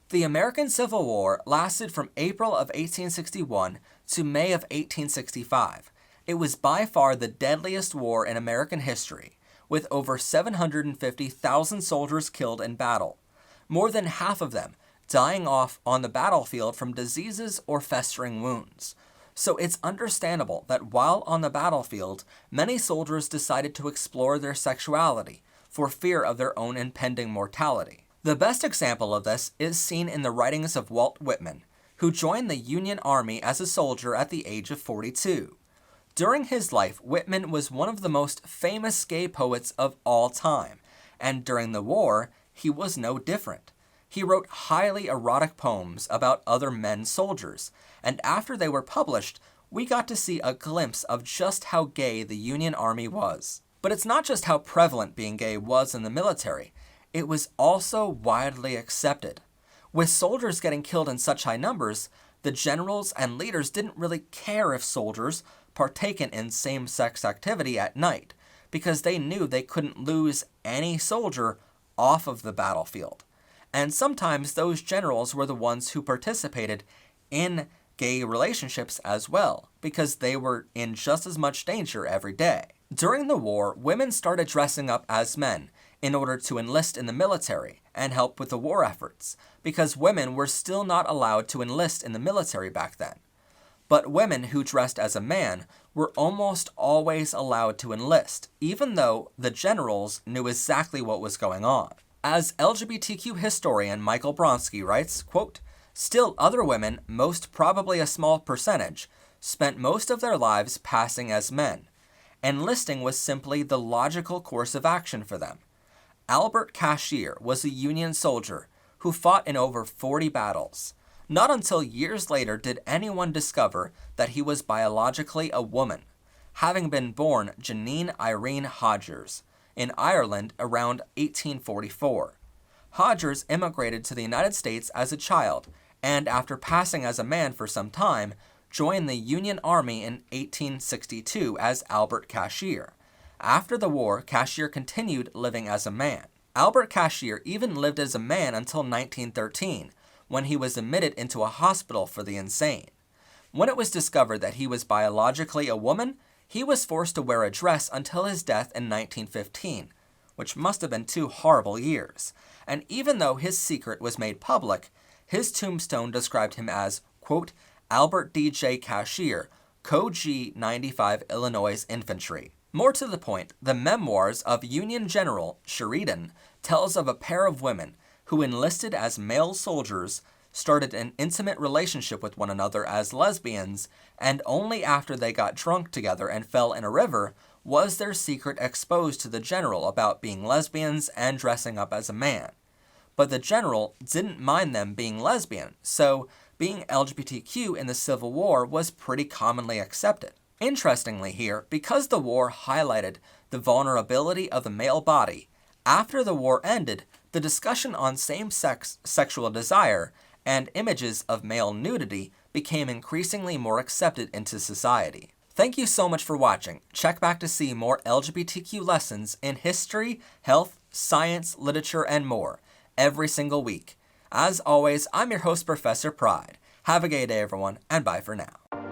The American Civil War lasted from April of 1861 to May of 1865. It was by far the deadliest war in American history, with over 750,000 soldiers killed in battle, more than half of them dying off on the battlefield from diseases or festering wounds. So it's understandable that while on the battlefield, many soldiers decided to explore their sexuality for fear of their own impending mortality. The best example of this is seen in the writings of Walt Whitman, who joined the Union Army as a soldier at the age of 42. During his life, Whitman was one of the most famous gay poets of all time, and during the war, he was no different. He wrote highly erotic poems about other men soldiers, and after they were published, we got to see a glimpse of just how gay the Union Army was. But it's not just how prevalent being gay was in the military, it was also widely accepted. With soldiers getting killed in such high numbers, the generals and leaders didn't really care if soldiers partaken in same-sex activity at night, because they knew they couldn't lose any soldier off of the battlefield. And sometimes those generals were the ones who participated in gay relationships as well, because they were in just as much danger every day. During the war, women started dressing up as men in order to enlist in the military and help with the war efforts, because women were still not allowed to enlist in the military back then. But women who dressed as a man were almost always allowed to enlist, even though the generals knew exactly what was going on. As LGBTQ historian Michael Bronski writes, quote, "Still other women, most probably a small percentage, spent most of their lives passing as men. Enlisting was simply the logical course of action for them. Albert Cashier was a Union soldier who fought in over 40 battles. Not until years later did anyone discover that he was biologically a woman, having been born Janine Irene Hodgers in Ireland around 1844. Hodgers immigrated to the United States as a child, and after passing as a man for some time, joined the Union Army in 1862 as Albert Cashier. After the war, Cashier continued living as a man. Albert Cashier even lived as a man until 1913, when he was admitted into a hospital for the insane. When it was discovered that he was biologically a woman, he was forced to wear a dress until his death in 1915, which must have been 2 horrible years. And even though his secret was made public, his tombstone described him as, quote, Albert D.J. Cashier, Co-G 95 Illinois Infantry. More to the point, the memoirs of Union General Sheridan tells of a pair of women who enlisted as male soldiers, started an intimate relationship with one another as lesbians, and only after they got drunk together and fell in a river was their secret exposed to the general about being lesbians and dressing up as a man. But the general didn't mind them being lesbian, so being LGBTQ in the Civil War was pretty commonly accepted. Interestingly here, because the war highlighted the vulnerability of the male body, after the war ended, the discussion on same-sex sexual desire and images of male nudity became increasingly more accepted into society. Thank you so much for watching. Check back to see more LGBTQ lessons in history, health, science, literature, and more every single week. As always, I'm your host, Professor Pride. Have a gay day, everyone, and bye for now.